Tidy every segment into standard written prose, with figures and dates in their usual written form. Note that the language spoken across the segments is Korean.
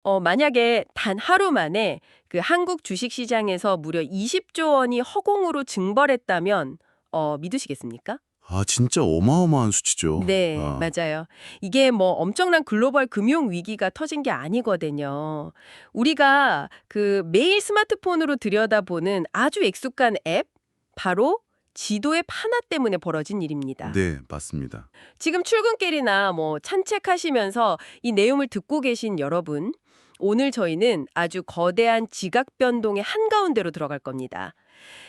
만약에 단 하루 만에 그 한국 주식시장에서 무려 20조 원이 허공으로 증발했다면 믿으시겠습니까? 아, 진짜 어마어마한 수치죠. 네, 맞아요. 이게 뭐 엄청난 글로벌 금융 위기가 터진 게 아니거든요. 우리가 그 매일 스마트폰으로 들여다보는 아주 익숙한 앱, 바로 지도의 판화 때문에 벌어진 일입니다. 네, 맞습니다. 지금 출근길이나 뭐 산책하시면서 이 내용을 듣고 계신 여러분, 오늘 저희는 아주 거대한 지각 변동의 한가운데로 들어갈 겁니다.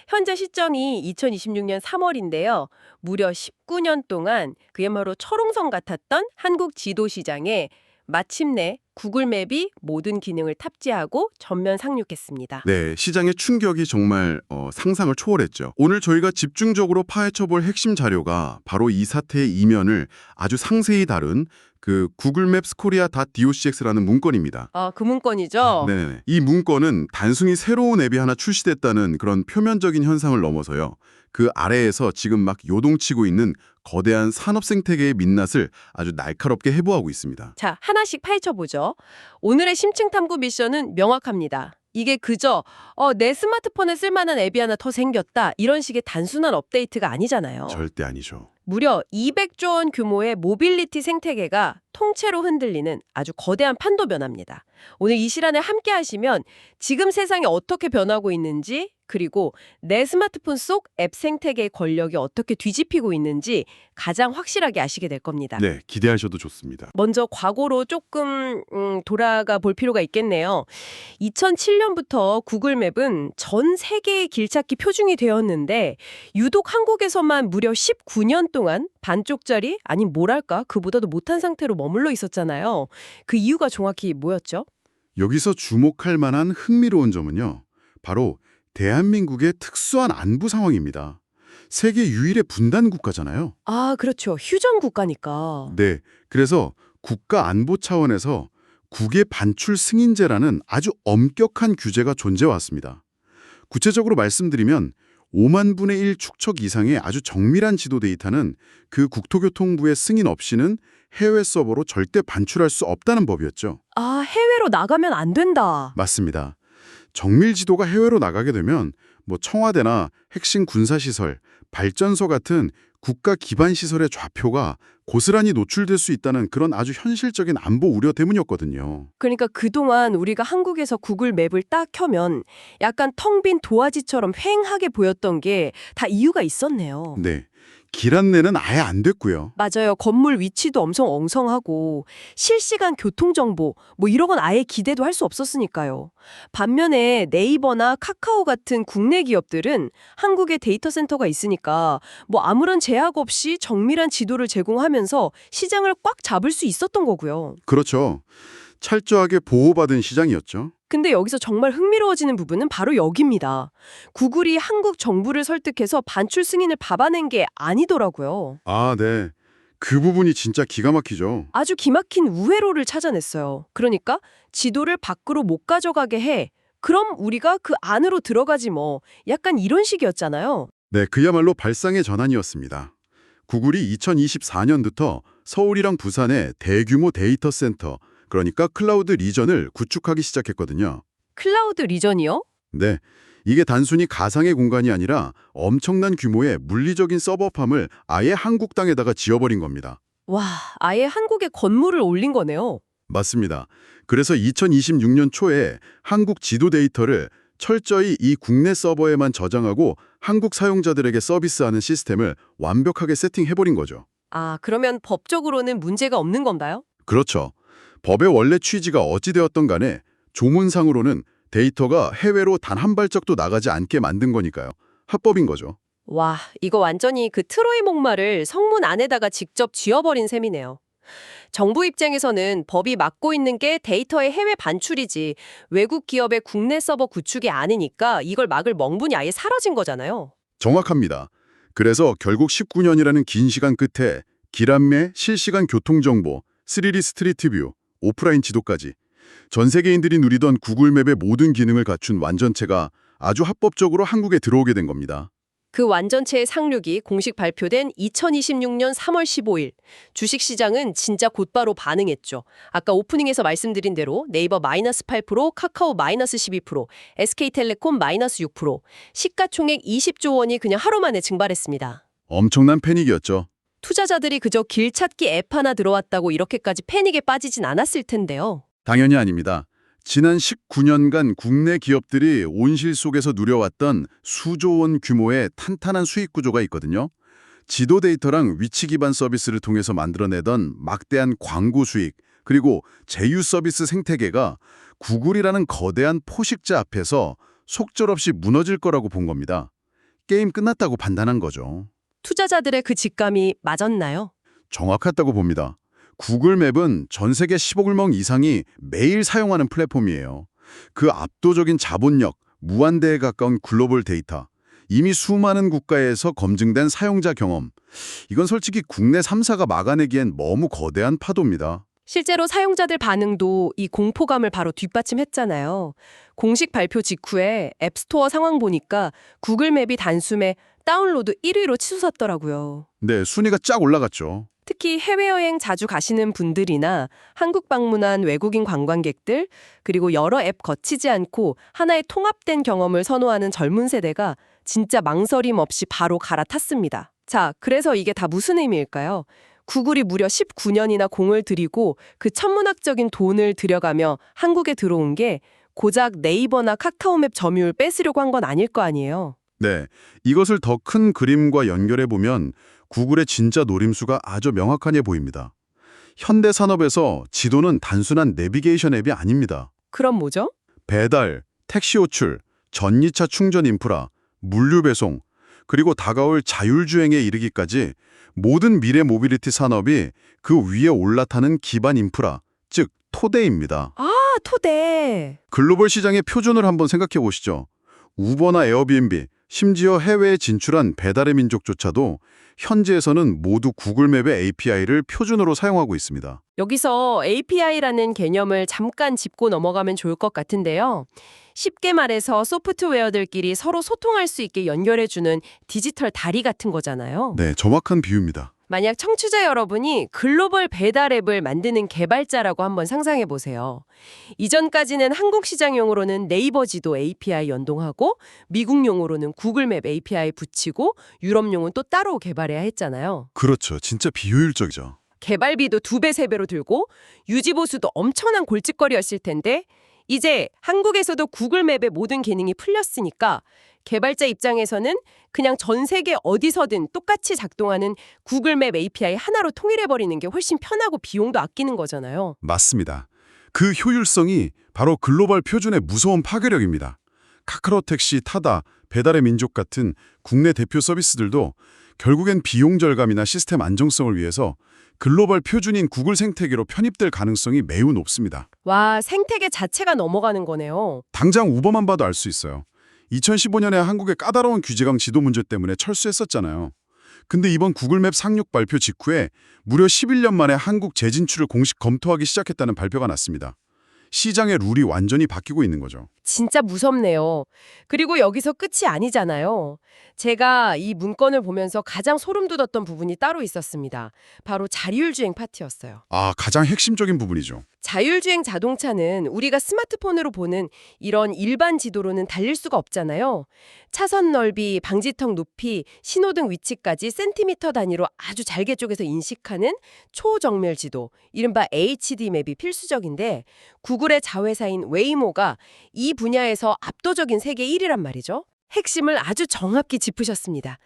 현재 시점이 2026년 3월인데요. 무려 19년 동안 그야말로 철옹성 같았던 한국 지도 시장에 마침내 구글맵이 모든 기능을 탑재하고 전면 상륙했습니다. 네, 시장의 충격이 정말 상상을 초월했죠. 오늘 저희가 집중적으로 파헤쳐볼 핵심 자료가 바로 이 사태의 이면을 아주 상세히 다룬 그 구글맵스 코리아.docx라는 문건입니다. 아, 그 문건이죠? 네, 이 문건은 단순히 새로운 앱이 하나 출시됐다는 그런 표면적인 현상을 넘어서요. 그 아래에서 지금 막 요동치고 있는 거대한 산업 생태계의 민낯을 아주 날카롭게 해부하고 있습니다. 자, 하나씩 파헤쳐보죠. 오늘의 심층 탐구 미션은 명확합니다. 이게 그저 내 스마트폰에 쓸만한 앱이 하나 더 생겼다 이런 식의 단순한 업데이트가 아니잖아요. 절대 아니죠. 무려 200조 원 규모의 모빌리티 생태계가 통째로 흔들리는 아주 거대한 판도 변화입니다. 오늘 이 시간에 함께 하시면 지금 세상이 어떻게 변하고 있는지, 그리고 내 스마트폰 속 앱 생태계의 권력이 어떻게 뒤집히고 있는지 가장 확실하게 아시게 될 겁니다. 네, 기대하셔도 좋습니다. 먼저 과거로 조금 돌아가 볼 필요가 있겠네요. 2007년부터 구글맵은 전 세계의 길찾기 표준이 되었는데 유독 한국에서만 무려 19년 동안 반쪽짜리, 아니 뭐랄까 그보다도 못한 상태로 머물러 있었잖아요. 그 이유가 정확히 뭐였죠? 여기서 주목할 만한 흥미로운 점은요. 바로 대한민국의 특수한 안보 상황입니다. 세계 유일의 분단 국가잖아요. 아, 그렇죠. 휴전 국가니까. 네, 그래서 국가 안보 차원에서 국외 반출 승인제라는 아주 엄격한 규제가 존재해 왔습니다. 구체적으로 말씀드리면 5만 분의 1 축척 이상의 아주 정밀한 지도 데이터는 그 국토교통부의 승인 없이는 해외 서버로 절대 반출할 수 없다는 법이었죠. 아, 해외로 나가면 안 된다. 맞습니다. 정밀 지도가 해외로 나가게 되면 뭐 청와대나 핵심 군사시설, 발전소 같은 국가 기반 시설의 좌표가 고스란히 노출될 수 있다는 그런 아주 현실적인 안보 우려 때문이었거든요. 그러니까 그동안 우리가 한국에서 구글 맵을 딱 켜면 약간 텅 빈 도화지처럼 휑하게 보였던 게 다 이유가 있었네요. 네, 길 안내는 아예 안 됐고요. 맞아요. 건물 위치도 엄청 엉성하고 실시간 교통정보 뭐 이런 건 아예 기대도 할 수 없었으니까요. 반면에 네이버나 카카오 같은 국내 기업들은 한국에 데이터 센터가 있으니까 뭐 아무런 제약 없이 정밀한 지도를 제공하면서 시장을 꽉 잡을 수 있었던 거고요. 그렇죠. 철저하게 보호받은 시장이었죠. 근데 여기서 정말 흥미로워지는 부분은 바로 여기입니다. 구글이 한국 정부를 설득해서 반출 승인을 받아낸 게 아니더라고요. 아, 네. 그 부분이 진짜 기가 막히죠. 아주 기막힌 우회로를 찾아냈어요. 그러니까 지도를 밖으로 못 가져가게 해. 그럼 우리가 그 안으로 들어가지 뭐. 약간 이런 식이었잖아요. 네, 그야말로 발상의 전환이었습니다. 구글이 2024년부터 서울이랑 부산에 대규모 데이터 센터, 그러니까 클라우드 리전을 구축하기 시작했거든요. 클라우드 리전이요? 네, 이게 단순히 가상의 공간이 아니라 엄청난 규모의 물리적인 서버팜을 아예 한국 땅에다가 지어버린 겁니다. 와, 아예 한국에 건물을 올린 거네요. 맞습니다. 그래서 2026년 초에 한국 지도 데이터를 철저히 이 국내 서버에만 저장하고 한국 사용자들에게 서비스하는 시스템을 완벽하게 세팅해버린 거죠. 아, 그러면 법적으로는 문제가 없는 건가요? 그렇죠. 법의 원래 취지가 어찌되었던 간에 조문상으로는 데이터가 해외로 단 한 발짝도 나가지 않게 만든 거니까요. 합법인 거죠. 와, 이거 완전히 그 트로이 목마를 성문 안에다가 직접 쥐어버린 셈이네요. 정부 입장에서는 법이 막고 있는 게 데이터의 해외 반출이지 외국 기업의 국내 서버 구축이 아니니까 이걸 막을 명분이 아예 사라진 거잖아요. 정확합니다. 그래서 결국 19년이라는 긴 시간 끝에 길 안내, 실시간 교통정보, 3D 스트리트뷰, 오프라인 지도까지 전 세계인들이 누리던 구글맵의 모든 기능을 갖춘 완전체가 아주 합법적으로 한국에 들어오게 된 겁니다. 그 완전체의 상륙이 공식 발표된 2026년 3월 15일. 주식시장은 진짜 곧바로 반응했죠. 아까 오프닝에서 말씀드린 대로 네이버 마이너스 8%, 카카오 마이너스 12%, SK텔레콤 마이너스 6%, 시가총액 20조 원이 그냥 하루 만에 증발했습니다. 엄청난 패닉이었죠. 투자자들이 그저 길찾기 앱 하나 들어왔다고 이렇게까지 패닉에 빠지진 않았을 텐데요. 당연히 아닙니다. 지난 19년간 국내 기업들이 온실 속에서 누려왔던 수조 원 규모의 탄탄한 수익 구조가 있거든요. 지도 데이터랑 위치 기반 서비스를 통해서 만들어내던 막대한 광고 수익, 그리고 제휴 서비스 생태계가 구글이라는 거대한 포식자 앞에서 속절없이 무너질 거라고 본 겁니다. 게임 끝났다고 판단한 거죠. 투자자들의 그 직감이 맞았나요? 정확하다고 봅니다. 구글 맵은 전 세계 15억 명 이상이 매일 사용하는 플랫폼이에요. 그 압도적인 자본력, 무한대에 가까운 글로벌 데이터, 이미 수많은 국가에서 검증된 사용자 경험. 이건 솔직히 국내 3사가 막아내기엔 너무 거대한 파도입니다. 실제로 사용자들 반응도 이 공포감을 바로 뒷받침했잖아요. 공식 발표 직후에 앱스토어 상황 보니까 구글 맵이 단숨에 다운로드 1위로 치솟았더라고요. 네, 순위가 쫙 올라갔죠. 특히 해외여행 자주 가시는 분들이나 한국 방문한 외국인 관광객들, 그리고 여러 앱 거치지 않고 하나의 통합된 경험을 선호하는 젊은 세대가 진짜 망설임 없이 바로 갈아탔습니다. 자, 그래서 이게 다 무슨 의미일까요? 구글이 무려 19년이나 공을 들이고 그 천문학적인 돈을 들여가며 한국에 들어온 게 고작 네이버나 카카오맵 점유율 뺏으려고 한 건 아닐 거 아니에요. 네, 이것을 더 큰 그림과 연결해보면 구글의 진짜 노림수가 아주 명확하게 보입니다. 현대 산업에서 지도는 단순한 내비게이션 앱이 아닙니다. 그럼 뭐죠? 배달, 택시 호출, 전기차 충전 인프라, 물류 배송, 그리고 다가올 자율주행에 이르기까지 모든 미래 모빌리티 산업이 그 위에 올라타는 기반 인프라, 즉 토대입니다. 아, 토대. 글로벌 시장의 표준을 한번 생각해 보시죠. 우버나 에어비앤비, 심지어 해외에 진출한 배달의 민족조차도 현지에서는 모두 구글맵의 API를 표준으로 사용하고 있습니다. 여기서 API라는 개념을 잠깐 짚고 넘어가면 좋을 것 같은데요. 쉽게 말해서 소프트웨어들끼리 서로 소통할 수 있게 연결해주는 디지털 다리 같은 거잖아요. 네, 정확한 비유입니다. 만약 청취자 여러분이 글로벌 배달 앱을 만드는 개발자라고 한번 상상해 보세요. 이전까지는 한국 시장용으로는 네이버 지도 API 연동하고 미국용으로는 구글맵 API 붙이고 유럽용은 또 따로 개발해야 했잖아요. 그렇죠. 진짜 비효율적이죠. 개발비도 2배, 3배로 들고 유지보수도 엄청난 골칫거리였을 텐데 이제 한국에서도 구글맵의 모든 기능이 풀렸으니까 개발자 입장에서는 그냥 전 세계 어디서든 똑같이 작동하는 구글맵 API 하나로 통일해버리는 게 훨씬 편하고 비용도 아끼는 거잖아요. 맞습니다. 그 효율성이 바로 글로벌 표준의 무서운 파괴력입니다. 카카오택시, 타다, 배달의 민족 같은 국내 대표 서비스들도 결국엔 비용 절감이나 시스템 안정성을 위해서 글로벌 표준인 구글 생태계로 편입될 가능성이 매우 높습니다. 와, 생태계 자체가 넘어가는 거네요. 당장 우버만 봐도 알 수 있어요. 2015년에 한국의 까다로운 규제강 지도 문제 때문에 철수했었잖아요. 근데 이번 구글맵 상륙 발표 직후에 무려 11년 만에 한국 재진출을 공식 검토하기 시작했다는 발표가 났습니다. 시장의 룰이 완전히 바뀌고 있는 거죠. 진짜 무섭네요. 그리고 여기서 끝이 아니잖아요. 제가 이 문건을 보면서 가장 소름 돋았던 부분이 따로 있었습니다. 바로 자율주행 파트였어요. 아, 가장 핵심적인 부분이죠. 자율주행 자동차는 우리가 스마트폰으로 보는 이런 일반 지도로는 달릴 수가 없잖아요. 차선 넓이, 방지턱 높이, 신호등 위치까지 센티미터 단위로 아주 잘게 쪼개서 인식하는 초정밀 지도, 이른바 HD 맵이 필수적인데 구글의 자회사인 웨이모가 이 분야에서 압도적인 세계 1위란 말이죠. 핵심을 아주 정확히 짚으셨습니다.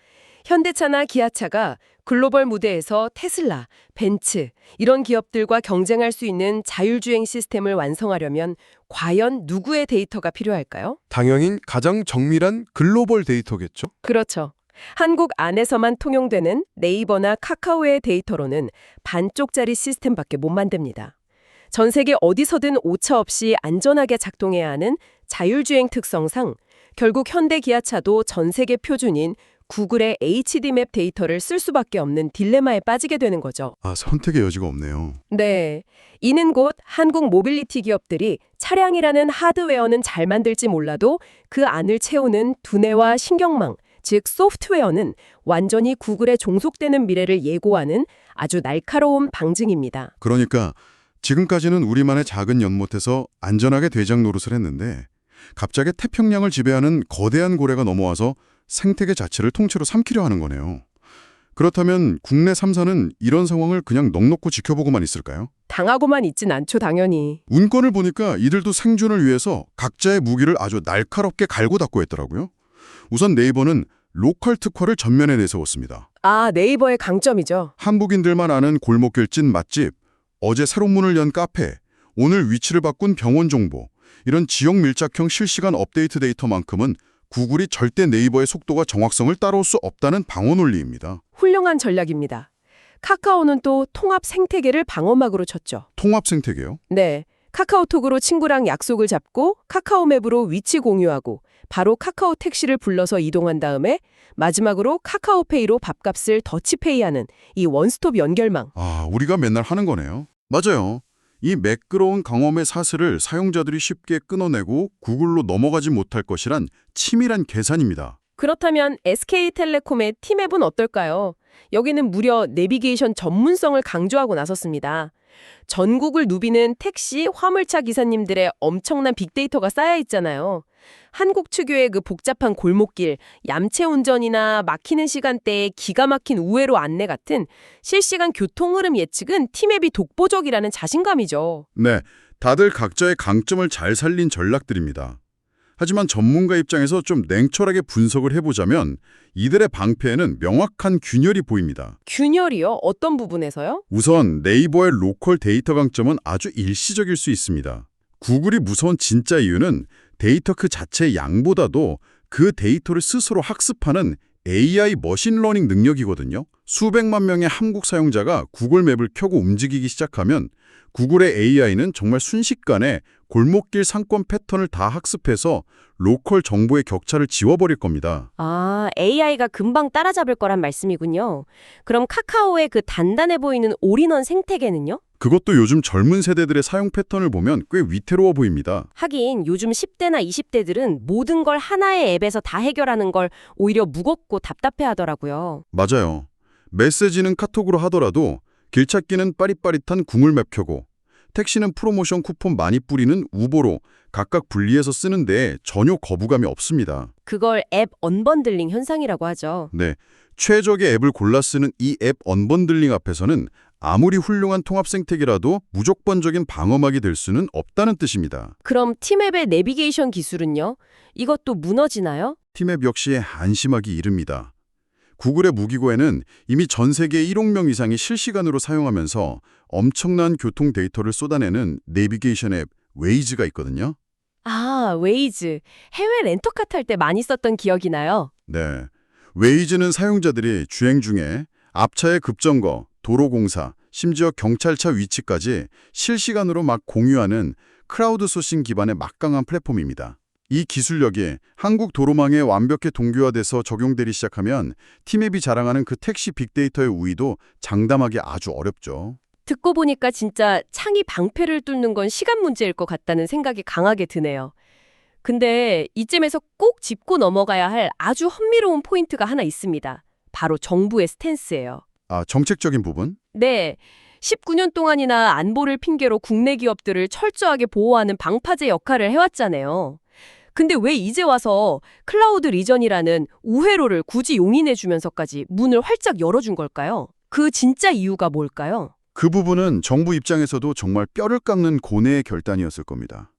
현대차나 기아차가 글로벌 무대에서 테슬라, 벤츠 이런 기업들과 경쟁할 수 있는 자율주행 시스템을 완성하려면 과연 누구의 데이터가 필요할까요? 당연히 가장 정밀한 글로벌 데이터겠죠? 그렇죠. 한국 안에서만 통용되는 네이버나 카카오의 데이터로는 반쪽짜리 시스템밖에 못 만듭니다. 전 세계 어디서든 오차 없이 안전하게 작동해야 하는 자율주행 특성상 결국 현대 기아차도 전 세계 표준인 구글의 HD맵 데이터를 쓸 수밖에 없는 딜레마에 빠지게 되는 거죠. 아, 선택의 여지가 없네요. 네. 이는 곧 한국 모빌리티 기업들이 차량이라는 하드웨어는 잘 만들지 몰라도 그 안을 채우는 두뇌와 신경망, 즉 소프트웨어는 완전히 구글에 종속되는 미래를 예고하는 아주 날카로운 방증입니다. 그러니까 지금까지는 우리만의 작은 연못에서 안전하게 대장 노릇을 했는데 갑자기 태평양을 지배하는 거대한 고래가 넘어와서 생태계 자체를 통째로 삼키려 하는 거네요. 그렇다면 국내 3사는 이런 상황을 그냥 넋놓고 지켜보고만 있을까요? 당하고만 있진 않죠, 당연히. 운권을 보니까 이들도 생존을 위해서 각자의 무기를 아주 날카롭게 갈고 닦고 했더라고요. 우선 네이버는 로컬 특화를 전면에 내세웠습니다. 아, 네이버의 강점이죠. 한국인들만 아는 골목길 찐 맛집, 어제 새로 문을 연 카페, 오늘 위치를 바꾼 병원 정보, 이런 지역 밀착형 실시간 업데이트 데이터만큼은 구글이 절대 네이버의 속도와 정확성을 따라올 수 없다는 방어 논리입니다. 훌륭한 전략입니다. 카카오는 또 통합 생태계를 방어막으로 쳤죠. 통합 생태계요? 네, 카카오톡으로 친구랑 약속을 잡고 카카오맵으로 위치 공유하고 바로 카카오 택시를 불러서 이동한 다음에 마지막으로 카카오페이로 밥값을 더치페이하는 이 원스톱 연결망. 아, 우리가 맨날 하는 거네요. 맞아요. 이 매끄러운 경험의 사슬을 사용자들이 쉽게 끊어내고 구글로 넘어가지 못할 것이란 치밀한 계산입니다. 그렇다면 SK텔레콤의 티맵은 어떨까요? 여기는 무려 내비게이션 전문성을 강조하고 나섰습니다. 전국을 누비는 택시, 화물차 기사님들의 엄청난 빅데이터가 쌓여 있잖아요. 한국 특유의 그 복잡한 골목길, 얌체 운전이나 막히는 시간대에 기가 막힌 우회로 안내 같은 실시간 교통 흐름 예측은 티맵이 독보적이라는 자신감이죠. 네, 다들 각자의 강점을 잘 살린 전략들입니다. 하지만 전문가 입장에서 좀 냉철하게 분석을 해보자면 이들의 방패에는 명확한 균열이 보입니다. 균열이요? 어떤 부분에서요? 우선 네이버의 로컬 데이터 강점은 아주 일시적일 수 있습니다. 구글이 무서운 진짜 이유는 데이터 그 자체의 양보다도 그 데이터를 스스로 학습하는 AI 머신러닝 능력이거든요. 수백만 명의 한국 사용자가 구글 맵을 켜고 움직이기 시작하면 구글의 AI는 정말 순식간에 골목길 상권 패턴을 다 학습해서 로컬 정보의 격차를 지워버릴 겁니다. 아, AI가 금방 따라잡을 거란 말씀이군요. 그럼 카카오의 그 단단해 보이는 올인원 생태계는요? 그것도 요즘 젊은 세대들의 사용 패턴을 보면 꽤 위태로워 보입니다. 하긴 요즘 10대나 20대들은 모든 걸 하나의 앱에서 다 해결하는 걸 오히려 무겁고 답답해 하더라고요. 맞아요. 메시지는 카톡으로 하더라도 길찾기는 빠릿빠릿한 구글 맵 켜고 택시는 프로모션 쿠폰 많이 뿌리는 우버로 각각 분리해서 쓰는데 전혀 거부감이 없습니다. 그걸 앱 언번들링 현상이라고 하죠. 네, 최적의 앱을 골라 쓰는 이 앱 언번들링 앞에서는 아무리 훌륭한 통합 생태계라도 무조건적인 방어막이 될 수는 없다는 뜻입니다. 그럼 티맵의 내비게이션 기술은요? 이것도 무너지나요? 티맵 역시 안심하기 이릅니다. 구글의 무기고에는 이미 전 세계 1억 명 이상이 실시간으로 사용하면서 엄청난 교통 데이터를 쏟아내는 내비게이션 앱 웨이즈가 있거든요. 아, 웨이즈. 해외 렌터카 탈 때 많이 썼던 기억이 나요. 네, 웨이즈는 사용자들이 주행 중에 앞차의 급정거, 도로공사, 심지어 경찰차 위치까지 실시간으로 막 공유하는 크라우드 소싱 기반의 막강한 플랫폼입니다. 이 기술력이 한국 도로망에 완벽히 동기화돼서 적용되기 시작하면 티맵이 자랑하는 그 택시 빅데이터의 우위도 장담하기 아주 어렵죠. 듣고 보니까 진짜 창이 방패를 뚫는 건 시간 문제일 것 같다는 생각이 강하게 드네요. 근데 이쯤에서 꼭 짚고 넘어가야 할 아주 흥미로운 포인트가 하나 있습니다. 바로 정부의 스탠스예요. 아, 정책적인 부분? 네, 19년 동안이나 안보를 핑계로 국내 기업들을 철저하게 보호하는 방파제 역할을 해왔잖아요. 근데 왜 이제 와서 클라우드 리전이라는 우회로를 굳이 용인해주면서까지 문을 활짝 열어준 걸까요? 그 진짜 이유가 뭘까요? 그 부분은 정부 입장에서도 정말 뼈를 깎는 고뇌의 결단이었을 겁니다.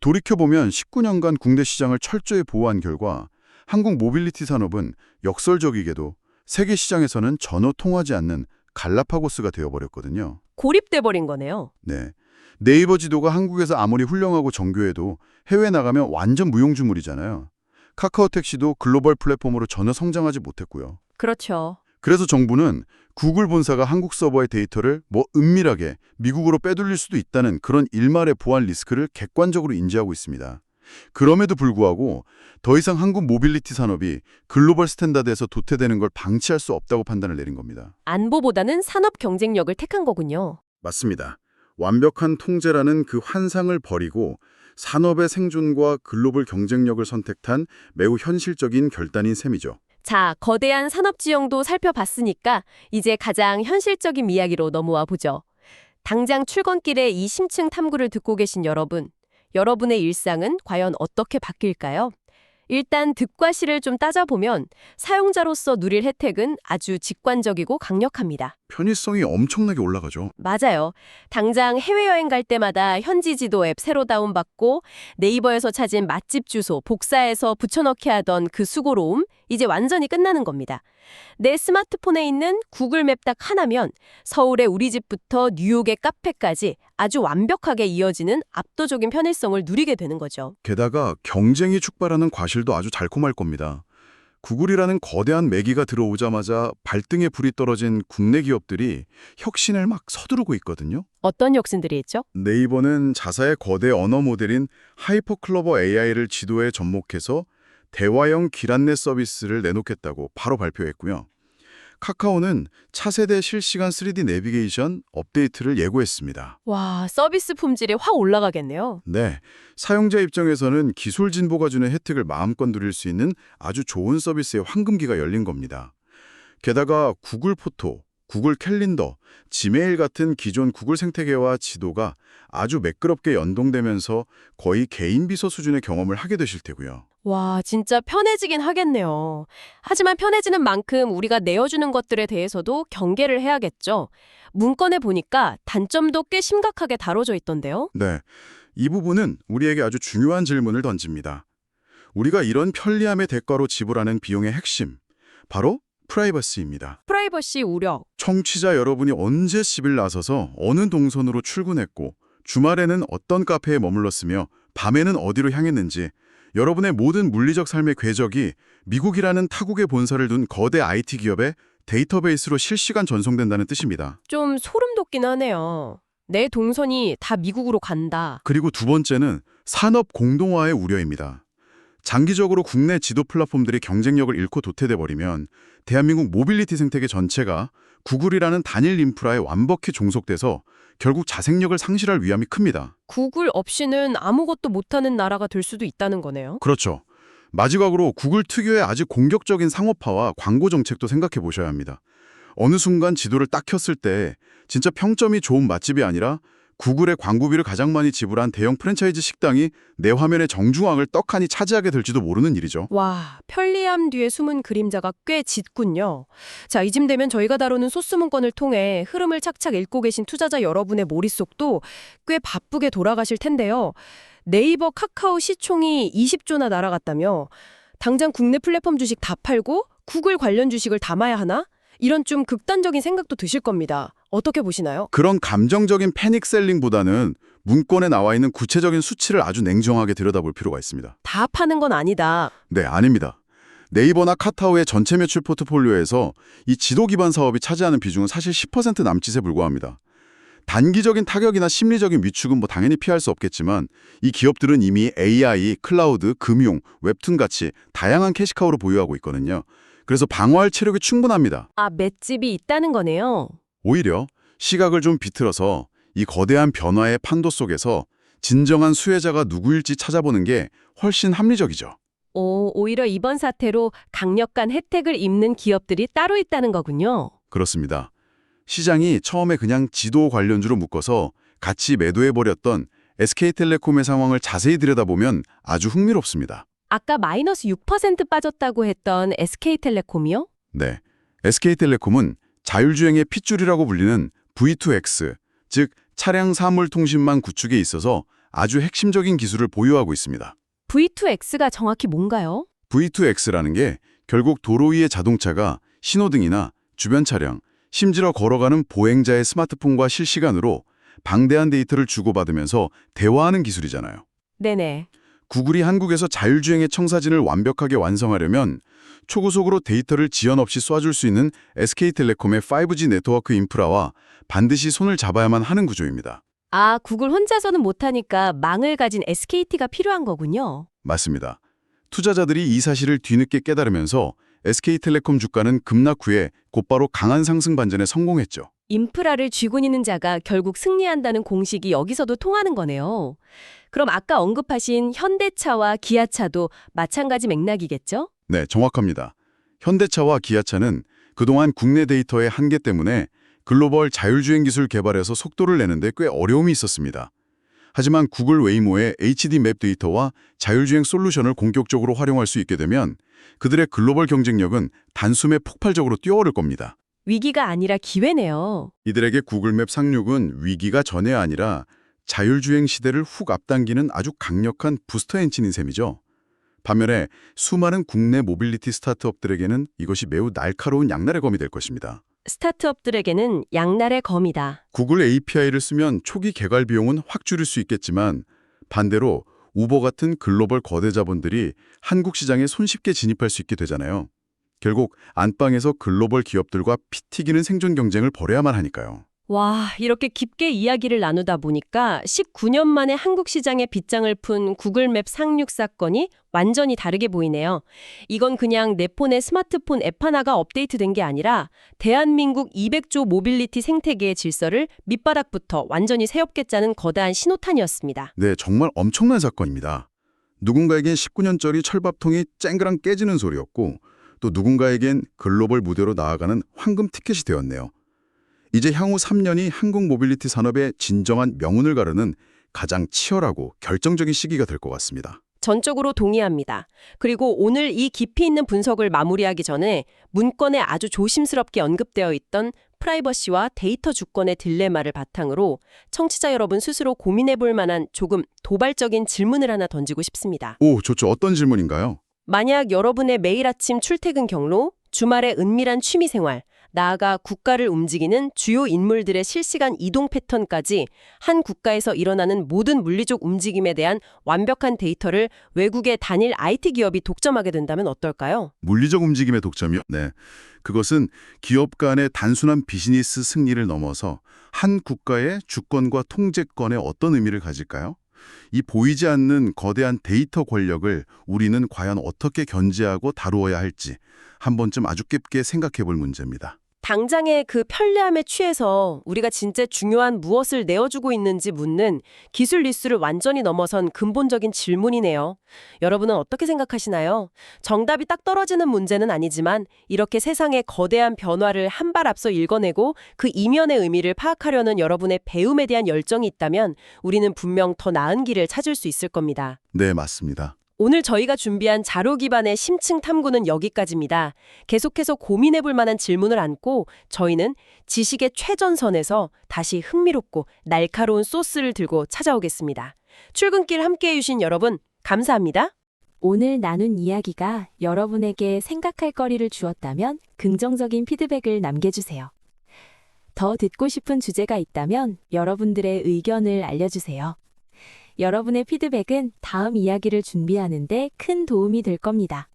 돌이켜보면 19년간 국내 시장을 철저히 보호한 결과 한국 모빌리티 산업은 역설적이게도 세계 시장에서는 전혀 통하지 않는 갈라파고스가 되어버렸거든요. 고립돼버린 거네요. 네, 네이버 지도가 한국에서 아무리 훌륭하고 정교해도 해외 나가면 완전 무용지물이잖아요. 카카오 택시도 글로벌 플랫폼으로 전혀 성장하지 못했고요. 그렇죠. 그래서 정부는 구글 본사가 한국 서버의 데이터를 은밀하게 미국으로 빼돌릴 수도 있다는 그런 일말의 보안 리스크를 객관적으로 인지하고 있습니다. 그럼에도 불구하고 더 이상 한국 모빌리티 산업이 글로벌 스탠다드에서 도태되는 걸 방치할 수 없다고 판단을 내린 겁니다. 안보보다는 산업 경쟁력을 택한 거군요. 맞습니다. 완벽한 통제라는 그 환상을 버리고 산업의 생존과 글로벌 경쟁력을 선택한 매우 현실적인 결단인 셈이죠. 자, 거대한 산업 지형도 살펴봤으니까 이제 가장 현실적인 이야기로 넘어와 보죠. 당장 출근길에 이 심층 탐구를 듣고 계신 여러분, 여러분의 일상은 과연 어떻게 바뀔까요? 일단 득과 실을 좀 따져보면 사용자로서 누릴 혜택은 아주 직관적이고 강력합니다. 편의성이 엄청나게 올라가죠. 맞아요. 당장 해외여행 갈 때마다 현지 지도 앱 새로 다운받고 네이버에서 찾은 맛집 주소 복사해서 붙여넣기 하던 그 수고로움, 이제 완전히 끝나는 겁니다. 내 스마트폰에 있는 구글 맵 딱 하나면 서울의 우리 집부터 뉴욕의 카페까지 아주 완벽하게 이어지는 압도적인 편의성을 누리게 되는 거죠. 게다가 경쟁이 축발하는 과실도 아주 달콤할 겁니다. 구글이라는 거대한 매기가 들어오자마자 발등에 불이 떨어진 국내 기업들이 혁신을 막 서두르고 있거든요. 어떤 혁신들이 있죠? 네이버는 자사의 거대 언어 모델인 하이퍼클로버 AI를 지도에 접목해서 대화형 길 안내 서비스를 내놓겠다고 바로 발표했고요. 카카오는 차세대 실시간 3D 내비게이션 업데이트를 예고했습니다. 와, 서비스 품질이 확 올라가겠네요. 네, 사용자 입장에서는 기술 진보가 주는 혜택을 마음껏 누릴 수 있는 아주 좋은 서비스의 황금기가 열린 겁니다. 게다가 구글 포토, 구글 캘린더, 지메일 같은 기존 구글 생태계와 지도가 아주 매끄럽게 연동되면서 거의 개인 비서 수준의 경험을 하게 되실 테고요. 와, 진짜 편해지긴 하겠네요. 하지만 편해지는 만큼 우리가 내어주는 것들에 대해서도 경계를 해야겠죠. 문건에 보니까 단점도 꽤 심각하게 다뤄져 있던데요. 네, 이 부분은 우리에게 아주 중요한 질문을 던집니다. 우리가 이런 편리함의 대가로 지불하는 비용의 핵심, 바로 프라이버시입니다. 프라이버시 우려. 청취자 여러분이 언제 집을 나서서 어느 동선으로 출근했고 주말에는 어떤 카페에 머물렀으며 밤에는 어디로 향했는지 여러분의 모든 물리적 삶의 궤적이 미국이라는 타국의 본사를 둔 거대 IT 기업의 데이터베이스로 실시간 전송된다는 뜻입니다. 좀 소름 돋긴 하네요. 내 동선이 다 미국으로 간다. 그리고 두 번째는 산업 공동화의 우려입니다. 장기적으로 국내 지도 플랫폼들이 경쟁력을 잃고 도태돼 버리면 대한민국 모빌리티 생태계 전체가 구글이라는 단일 인프라에 완벽히 종속돼서 결국 자생력을 상실할 위험이 큽니다. 구글 없이는 아무것도 못하는 나라가 될 수도 있다는 거네요. 그렇죠. 마지막으로 구글 특유의 아주 공격적인 상업화와 광고 정책도 생각해 보셔야 합니다. 어느 순간 지도를 딱 켰을 때 진짜 평점이 좋은 맛집이 아니라 구글의 광고비를 가장 많이 지불한 대형 프랜차이즈 식당이 내 화면의 정중앙을 떡하니 차지하게 될지도 모르는 일이죠. 와, 편리함 뒤에 숨은 그림자가 꽤 짙군요. 자, 이쯤 되면 저희가 다루는 소스 문건을 통해 흐름을 착착 읽고 계신 투자자 여러분의 머릿속도 꽤 바쁘게 돌아가실 텐데요. 네이버, 카카오 시총이 20조나 날아갔다며 당장 국내 플랫폼 주식 다 팔고 구글 관련 주식을 담아야 하나? 이런 좀 극단적인 생각도 드실 겁니다. 어떻게 보시나요? 그런 감정적인 패닉셀링보다는 문건에 나와 있는 구체적인 수치를 아주 냉정하게 들여다볼 필요가 있습니다. 다 파는 건 아니다. 네, 아닙니다. 네이버나 카카오의 전체 매출 포트폴리오에서 이 지도 기반 사업이 차지하는 비중은 사실 10% 남짓에 불과합니다. 단기적인 타격이나 심리적인 위축은 당연히 피할 수 없겠지만 이 기업들은 이미 AI, 클라우드, 금융, 웹툰 같이 다양한 캐시카우를 보유하고 있거든요. 그래서 방어할 체력이 충분합니다. 아, 맷집이 있다는 거네요. 오히려 시각을 좀 비틀어서 이 거대한 변화의 판도 속에서 진정한 수혜자가 누구일지 찾아보는 게 훨씬 합리적이죠. 오히려 이번 사태로 강력한 혜택을 입는 기업들이 따로 있다는 거군요. 그렇습니다. 시장이 처음에 그냥 지도 관련주로 묶어서 같이 매도해버렸던 SK텔레콤의 상황을 자세히 들여다보면 아주 흥미롭습니다. 아까 마이너스 6% 빠졌다고 했던 SK텔레콤이요? 네, SK텔레콤은 자율주행의 핏줄이라고 불리는 V2X, 즉 차량 사물 통신망 구축에 있어서 아주 핵심적인 기술을 보유하고 있습니다. V2X가 정확히 뭔가요? V2X라는 게 결국 도로 위의 자동차가 신호등이나 주변 차량, 심지어 걸어가는 보행자의 스마트폰과 실시간으로 방대한 데이터를 주고받으면서 대화하는 기술이잖아요. 네네. 구글이 한국에서 자율주행의 청사진을 완벽하게 완성하려면 초고속으로 데이터를 지연 없이 쏴줄 수 있는 SK텔레콤의 5G 네트워크 인프라와 반드시 손을 잡아야만 하는 구조입니다. 아, 구글 혼자서는 못하니까 망을 가진 SKT가 필요한 거군요. 맞습니다. 투자자들이 이 사실을 뒤늦게 깨달으면서 SK텔레콤 주가는 급락 후에 곧바로 강한 상승 반전에 성공했죠. 인프라를 쥐고 있는 자가 결국 승리한다는 공식이 여기서도 통하는 거네요. 그럼 아까 언급하신 현대차와 기아차도 마찬가지 맥락이겠죠? 네, 정확합니다. 현대차와 기아차는 그동안 국내 데이터의 한계 때문에 글로벌 자율주행 기술 개발에서 속도를 내는데 꽤 어려움이 있었습니다. 하지만 구글 웨이모의 HD 맵 데이터와 자율주행 솔루션을 본격적으로 활용할 수 있게 되면 그들의 글로벌 경쟁력은 단숨에 폭발적으로 뛰어오를 겁니다. 위기가 아니라 기회네요. 이들에게 구글 맵 상륙은 위기가 전에 아니라 자율주행 시대를 훅 앞당기는 아주 강력한 부스터 엔진인 셈이죠. 반면에 수많은 국내 모빌리티 스타트업들에게는 이것이 매우 날카로운 양날의 검이 될 것입니다. 스타트업들에게는 양날의 검이다. 구글 API를 쓰면 초기 개발 비용은 확 줄일 수 있겠지만 반대로 우버 같은 글로벌 거대 자본들이 한국 시장에 손쉽게 진입할 수 있게 되잖아요. 결국 안방에서 글로벌 기업들과 피 튀기는 생존 경쟁을 벌여야만 하니까요. 와, 이렇게 깊게 이야기를 나누다 보니까 19년 만에 한국 시장에 빗장을 푼 구글맵 상륙 사건이 완전히 다르게 보이네요. 이건 그냥 내 폰에 스마트폰 앱 하나가 업데이트된 게 아니라 대한민국 200조 모빌리티 생태계의 질서를 밑바닥부터 완전히 새롭게 짜는 거대한 신호탄이었습니다. 네, 정말 엄청난 사건입니다. 누군가에겐 19년짜리 철밥통이 쨍그랑 깨지는 소리였고 또 누군가에겐 글로벌 무대로 나아가는 황금 티켓이 되었네요. 이제 향후 3년이 한국 모빌리티 산업의 진정한 명운을 가르는 가장 치열하고 결정적인 시기가 될 것 같습니다. 전적으로 동의합니다. 그리고 오늘 이 깊이 있는 분석을 마무리하기 전에 문건에 아주 조심스럽게 언급되어 있던 프라이버시와 데이터 주권의 딜레마를 바탕으로 청취자 여러분 스스로 고민해 볼 만한 조금 도발적인 질문을 하나 던지고 싶습니다. 오, 좋죠. 어떤 질문인가요? 만약 여러분의 매일 아침 출퇴근 경로, 주말의 은밀한 취미생활, 나아가 국가를 움직이는 주요 인물들의 실시간 이동 패턴까지 한 국가에서 일어나는 모든 물리적 움직임에 대한 완벽한 데이터를 외국의 단일 IT 기업이 독점하게 된다면 어떨까요? 물리적 움직임의 독점이요? 네. 그것은 기업 간의 단순한 비즈니스 승리를 넘어서 한 국가의 주권과 통제권에 어떤 의미를 가질까요? 이 보이지 않는 거대한 데이터 권력을 우리는 과연 어떻게 견제하고 다루어야 할지 한 번쯤 아주 깊게 생각해 볼 문제입니다. 당장의 그 편리함에 취해서 우리가 진짜 중요한 무엇을 내어주고 있는지 묻는 기술 리스를 완전히 넘어선 근본적인 질문이네요. 여러분은 어떻게 생각하시나요? 정답이 딱 떨어지는 문제는 아니지만 이렇게 세상의 거대한 변화를 한 발 앞서 읽어내고 그 이면의 의미를 파악하려는 여러분의 배움에 대한 열정이 있다면 우리는 분명 더 나은 길을 찾을 수 있을 겁니다. 네, 맞습니다. 오늘 저희가 준비한 자료 기반의 심층 탐구는 여기까지입니다. 계속해서 고민해볼 만한 질문을 안고 저희는 지식의 최전선에서 다시 흥미롭고 날카로운 소스를 들고 찾아오겠습니다. 출근길 함께해 주신 여러분 감사합니다. 오늘 나눈 이야기가 여러분에게 생각할 거리를 주었다면 긍정적인 피드백을 남겨주세요. 더 듣고 싶은 주제가 있다면 여러분들의 의견을 알려주세요. 여러분의 피드백은 다음 이야기를 준비하는 데 큰 도움이 될 겁니다.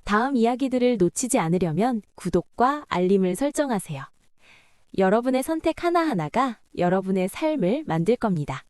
다음 이야기들을 놓치지 않으려면 구독과 알림을 설정하세요. 여러분의 선택 하나하나가 여러분의 삶을 만들 겁니다.